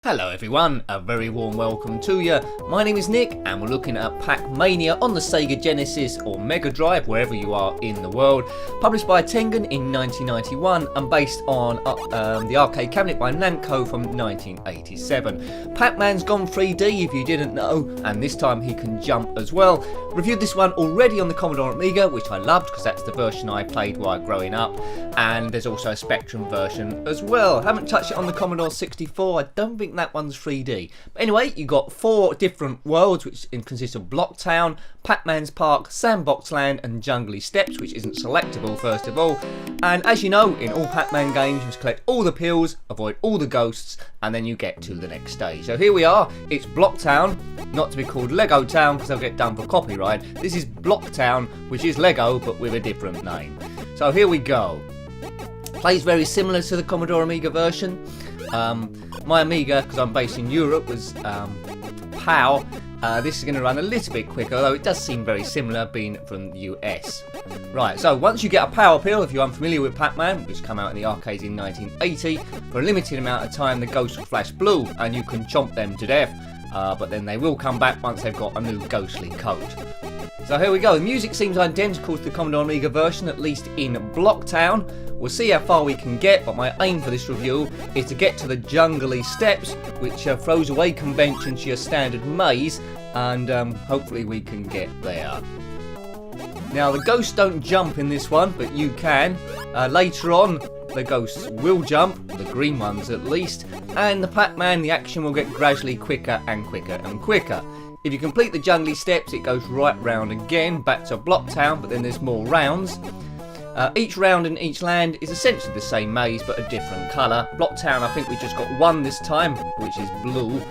Hello everyone, a very warm welcome to you. My name is Nick and we're looking at Pac-Mania on the SEGA Genesis or Mega Drive, wherever you are in the world. Published by Tengen in 1991 and based on the arcade cabinet by NAMCO from 1987. Pac-Man's gone 3D if you didn't know, and this time he can jump as well. Reviewed this one already on the Commodore Amiga, which I loved because that's the version I played while growing up, and there's also a Spectrum version as well. Haven't touched it on the Commodore 64, I don't think that one's 3D. But anyway, you got 4 different worlds which consist of Blocktown, Pac-Man's Park, Sandbox Land and Jungly Steps, which isn't selectable first of all. And as you know, in all Pac-Man games you must collect all the pills, avoid all the ghosts, and then you get to the next stage. So here we are, it's Blocktown, not to be called Lego Town because they'll get done for copyright. This is Blocktown, which is Lego but with a different name. So here we go. Plays very similar to the Commodore Amiga version. My Amiga, because I'm based in Europe, was PAL. This is going to run a little bit quicker, although it does seem very similar being from the US. Right, so once you get a power pill, if you're unfamiliar with Pac-Man, which came out in the arcades in 1980, for a limited amount of time the ghosts will flash blue and you can chomp them to death, but then they will come back once they've got a new ghostly coat. So here we go, the music seems identical to the Commodore Amiga version, at least in Blocktown. We'll see how far we can get, but my aim for this review is to get to the Jungly Steps, which throws away convention to your standard maze, and hopefully we can get there. Now the ghosts don't jump in this one, but you can. Later on the ghosts will jump, the green ones at least, and the Pac-Man, the action will get gradually quicker and quicker and quicker. If you complete the Jungly Steps, it goes right round again, back to Blocktown, but then there's more rounds. Each round in each land is essentially the same maze, but a different colour. Blocktown, I think we just got one this time, which is blue.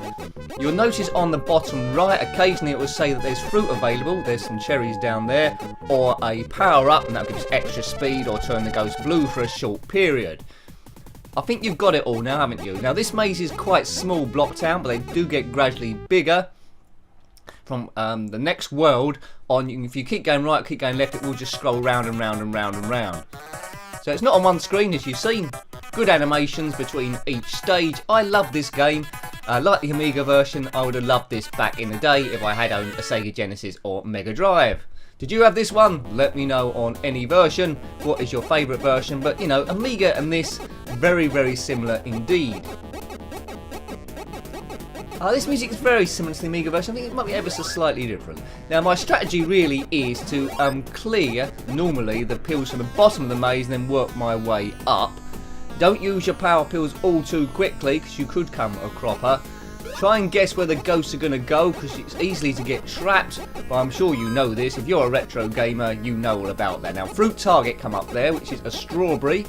You'll notice on the bottom right, occasionally it will say that there's fruit available. There's some cherries down there, or a power-up, and that'll give us extra speed, or turn the ghost blue for a short period. I think you've got it all now, haven't you? Now this maze is quite small, Blocktown, but they do get gradually bigger. From the next world on, if you keep going right, keep going left, it will just scroll round and round and round and round. So it's not on one screen as you've seen. Good animations between each stage. I love this game. Like the Amiga version, I would have loved this back in the day if I had owned a SEGA Genesis or Mega Drive. Did you have this one? Let me know on any version. What is your favourite version? But you know, Amiga and this, very, very similar indeed. This music is very similar to the Amiga version. I think it might be ever so slightly different. Now my strategy really is to clear normally the pills from the bottom of the maze and then work my way up. Don't use your power pills all too quickly because you could come a cropper. Try and guess where the ghosts are going to go because it's easy to get trapped, but I'm sure you know this. If you're a retro gamer, you know all about that. Now fruit target come up there, which is a strawberry.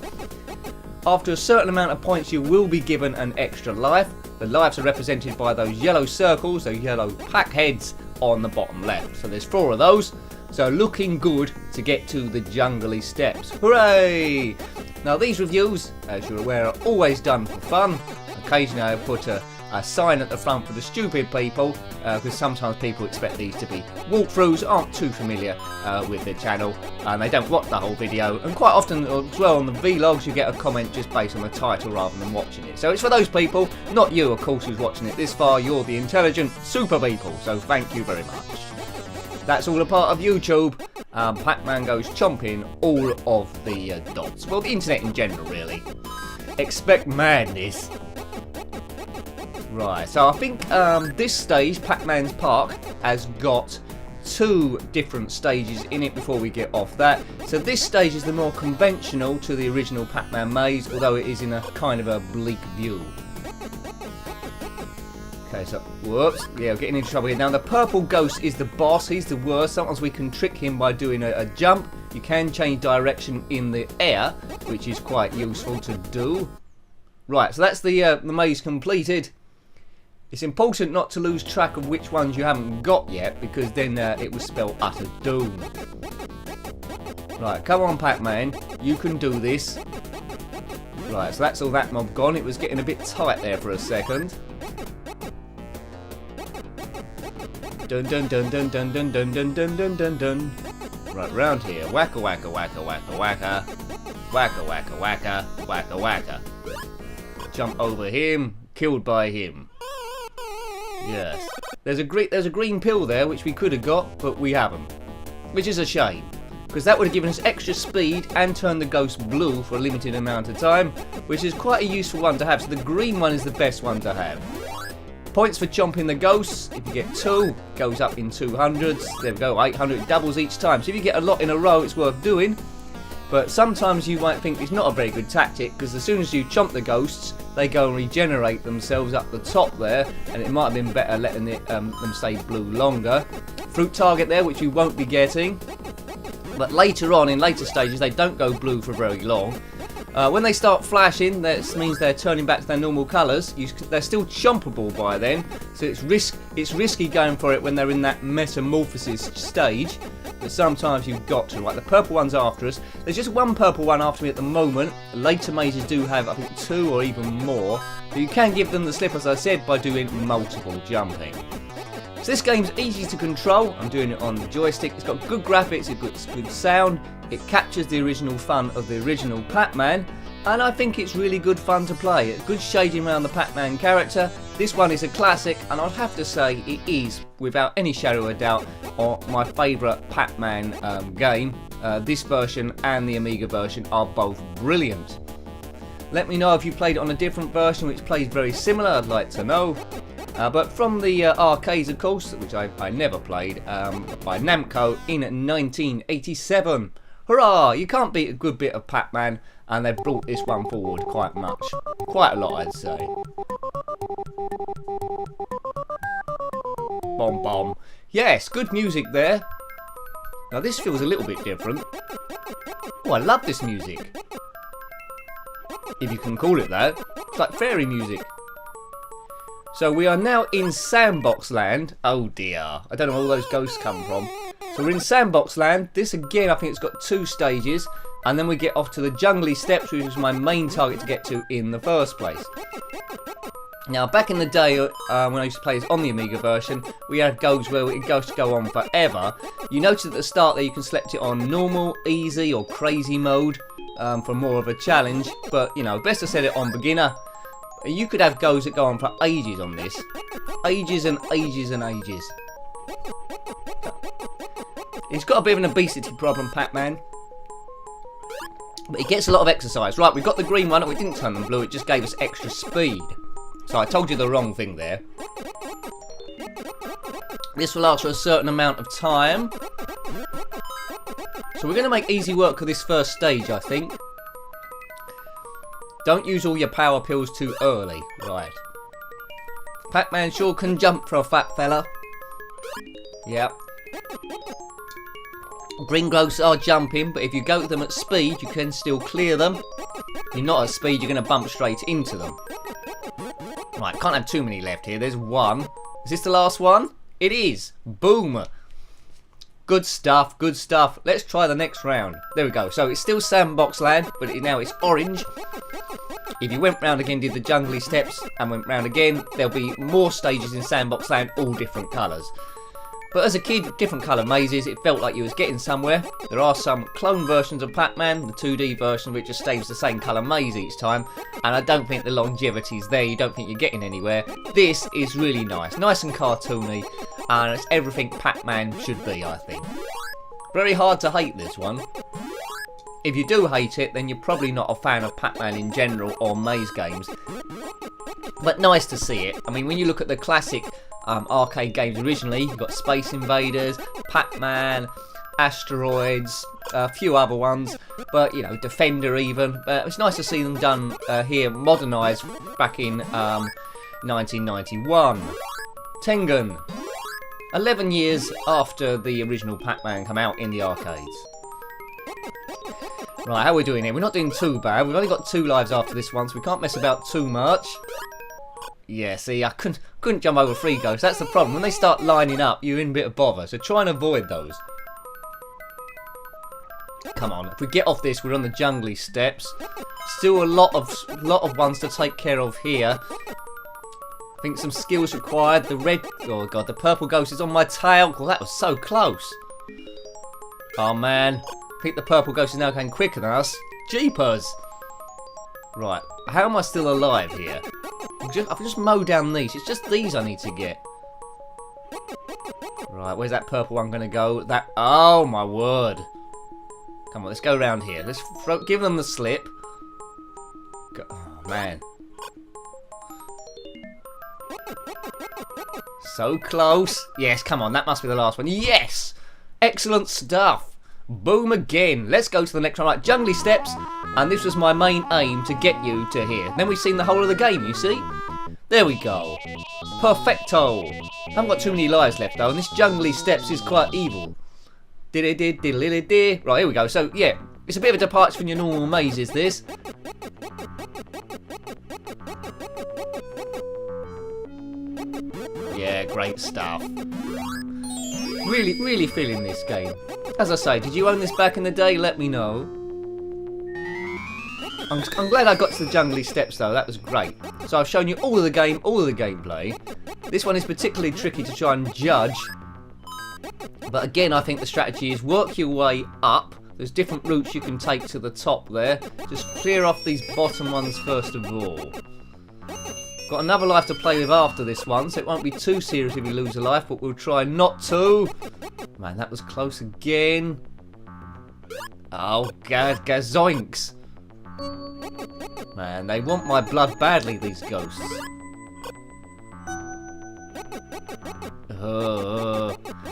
After a certain amount of points you will be given an extra life. The lives are represented by those yellow circles, those yellow pack heads on the bottom left. So there's 4 of those. So looking good to get to the Jungly Steps. Hooray! Now these reviews, as you're aware, are always done for fun. Occasionally I put a sign at the front for the stupid people, because sometimes people expect these to be walkthroughs, aren't too familiar with the channel, and they don't watch the whole video, and quite often as well on the vlogs you get a comment just based on the title rather than watching it. So it's for those people, not you of course who's watching it this far. You're the intelligent super people, so thank you very much. That's all a part of YouTube. Pac-Man goes chomping all of the dots. Well, the internet in general really. Expect madness. Right, so I think this stage, Pac-Man's Park, has got 2 different stages in it before we get off that. So this stage is the more conventional to the original Pac-Man maze, although it is in a kind of a bleak view. Okay, so, whoops, yeah, we're getting into trouble here. Now the purple ghost is the boss, he's the worst. Sometimes we can trick him by doing a jump. You can change direction in the air, which is quite useful to do. Right, so that's the maze completed. It's important not to lose track of which ones you haven't got yet, because then it will spell utter doom. Right, come on Pac-Man, you can do this. Right, so that's all that mob gone. It was getting a bit tight there for a second. Dun dun dun dun dun dun dun dun dun dun dun dun. Right round here. Waka waka waka waka waka. Waka waka waka waka waka. Jump over him. Killed by him. Yes. There's a green pill there which we could have got, but we haven't. Which is a shame. Because that would have given us extra speed and turned the ghost blue for a limited amount of time, which is quite a useful one to have. So the green one is the best one to have. Points for chomping the ghosts. If you get 2, goes up in 200s. There we go, 800, doubles each time. So if you get a lot in a row, it's worth doing. But sometimes you might think it's not a very good tactic, because as soon as you chomp the ghosts, they go and regenerate themselves up the top there, and it might have been better letting them stay blue longer. Fruit target there, which you won't be getting. But later on, in later stages, they don't go blue for very long. When they start flashing, that means they're turning back to their normal colours. They're still chompable by then, so it's risky going for it when they're in that metamorphosis stage. But sometimes you've got to. Right, the purple one's after us. There's just one purple one after me at the moment. Later mages do have, I think, 2 or even more. But you can give them the slip, as I said, by doing multiple jumping. So this game's easy to control. I'm doing it on the joystick. It's got good graphics, it's good sound. It captures the original fun of the original Pac-Man, and I think it's really good fun to play. It's good shading around the Pac-Man character. This one is a classic, and I'd have to say it is, without any shadow of doubt, my favourite Pac-Man game. This version and the Amiga version are both brilliant. Let me know if you played it on a different version which plays very similar. I'd like to know. But from the arcades, of course, which I never played, by NAMCO in 1987. Hurrah! You can't beat a good bit of Pac-Man, and they've brought this one forward quite much. Quite a lot, I'd say. Bomb bomb. Yes, good music there. Now this feels a little bit different. Oh, I love this music. If you can call it that. It's like fairy music. So we are now in Sandbox land. Oh dear, I don't know where all those ghosts come from. So we're in Sandbox land. This again, I think it's got 2 stages. And then we get off to the Jungly Steps, which was my main target to get to in the first place. Now, back in the day, when I used to play this on the Amiga version, we had goes where it goes to go on forever. You notice at the start there you can select it on normal, easy or crazy mode for more of a challenge. But, you know, best to set it on beginner. You could have goes that go on for ages on this. Ages and ages and ages. He's got a bit of an obesity problem, Pac-Man. But he gets a lot of exercise. Right, we've got the green one and we didn't turn them blue, it just gave us extra speed. So I told you the wrong thing there. This will last for a certain amount of time. So we're going to make easy work of this first stage, I think. Don't use all your power pills too early. Right. Pac-Man sure can jump for a fat fella. Yep. Green ghosts are jumping, but if you go to them at speed, you can still clear them. If you're not at speed, you're going to bump straight into them. Right, can't have too many left here. There's one. Is this the last one? It is. Boom. Good stuff, good stuff. Let's try the next round. There we go. So it's still Sandbox land, but now it's orange. If you went round again, did the Jungly Steps, and went round again, there'll be more stages in Sandbox land, all different colours. But as a kid, different colour mazes, it felt like you was getting somewhere. There are some clone versions of Pac-Man, the 2D version, which just stays the same colour maze each time. And I don't think the longevity's there, you don't think you're getting anywhere. This is really nice. Nice and cartoony, and it's everything Pac-Man should be, I think. Very hard to hate this one. If you do hate it, then you're probably not a fan of Pac-Man in general, or maze games. But nice to see it. I mean, when you look at the classic arcade games originally, you've got Space Invaders, Pac-Man, Asteroids, a few other ones, but you know, Defender even. It's nice to see them done here, modernised back in 1991. Tengen, 11 years after the original Pac-Man come out in the arcades. Right, how are we doing here? We're not doing too bad. We've only got 2 lives after this one, so we can't mess about too much. Yeah, see, I couldn't jump over 3 ghosts. That's the problem. When they start lining up, you're in a bit of bother. So try and avoid those. Come on, if we get off this, we're on the Jungly Steps. Still a lot of ones to take care of here. think some skills required. The red, oh god, the purple ghost is on my tail. Oh, that was so close. Oh man, I think the purple ghost is now going quicker than us. Jeepers. Right, how am I still alive here? I've just mowed down these. It's just these I need to get. Right, where's that purple one going to go? That, oh my word. Come on, let's go around here. Let's give them the slip. Oh man. So close. Yes, come on, that must be the last one. Yes! Excellent stuff. Boom again. Let's go to the next one. Right, Jungly Steps. And this was my main aim, to get you to here. Then we've seen the whole of the game, you see? There we go. Perfecto. I haven't got too many lives left though, and this Jungly Steps is quite evil. Right, here we go. So, yeah, it's a bit of a departure from your normal mazes, this. Yeah, great stuff. Really feeling this game. As I say, did you own this back in the day? Let me know. I'm glad I got to the Jungly Steps though, that was great. So I've shown you all of the game, all of the gameplay. This one is particularly tricky to try and judge. But again, I think the strategy is work your way up. There's different routes you can take to the top there. Just clear off these bottom ones first of all. Got another life to play with after this one, so it won't be too serious if you lose a life, but we'll try not to. Man, that was close again. Oh, gazoinks. Man, they want my blood badly, these ghosts.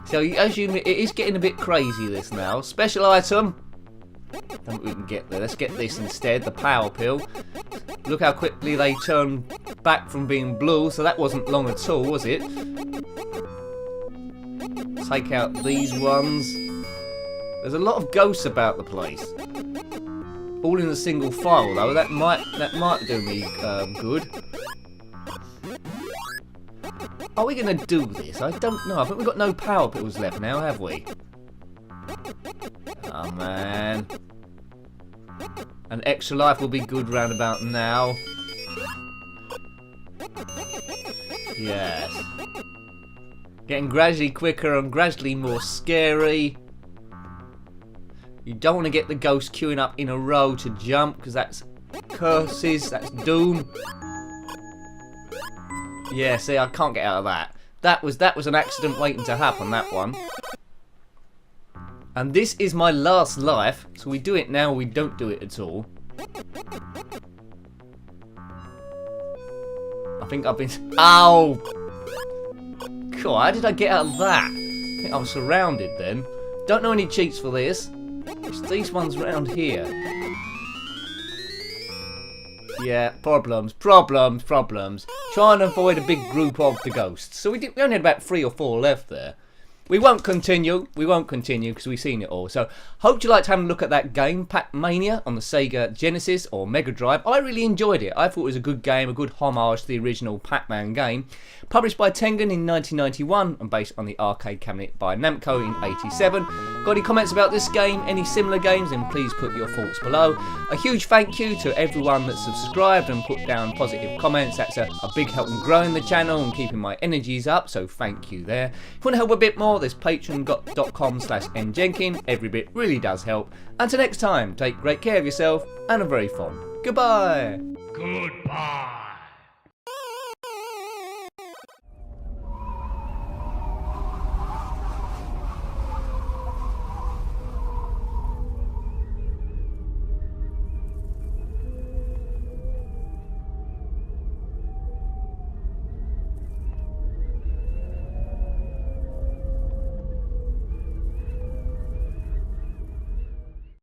So, as you, it is getting a bit crazy, this now. Special item. Don't think we can get there. Let's get this instead, the power pill. Look how quickly they turn back from being blue, so that wasn't long at all, was it? Take out these ones. There's a lot of ghosts about the place. All in a single file though. That might do me good. Are we gonna do this? I don't know. I think we've got no power pills left now, have we? Oh man. An extra life will be good round about now. Yes. Getting gradually quicker and gradually more scary. You don't want to get the ghost queuing up in a row to jump, because that's curses, that's doom. Yeah, see, I can't get out of that. That was an accident waiting to happen, that one. And this is my last life, so we do it now or we don't do it at all. I think I've been... Ow! God, how did I get out of that? I think I was surrounded then. Don't know any cheats for this. It's these ones round here. Yeah, problems. Try and avoid a big group of the ghosts. So we only had about 3 or 4 left there. We won't continue because we've seen it all. So, hope you liked having a look at that game, Pac-Mania, on the SEGA Genesis or Mega Drive. I really enjoyed it. I thought it was a good game, a good homage to the original Pac-Man game. Published by Tengen in 1991 and based on the arcade cabinet by NAMCO in 87. Got any comments about this game, any similar games, then please put your thoughts below. A huge thank you to everyone that subscribed and put down positive comments. That's a big help in growing the channel and keeping my energies up, so thank you there. If you want to help a bit more, there's patreon.com/mjenkin. Every bit really does help. Until next time, take great care of yourself and a very fond goodbye. Goodbye.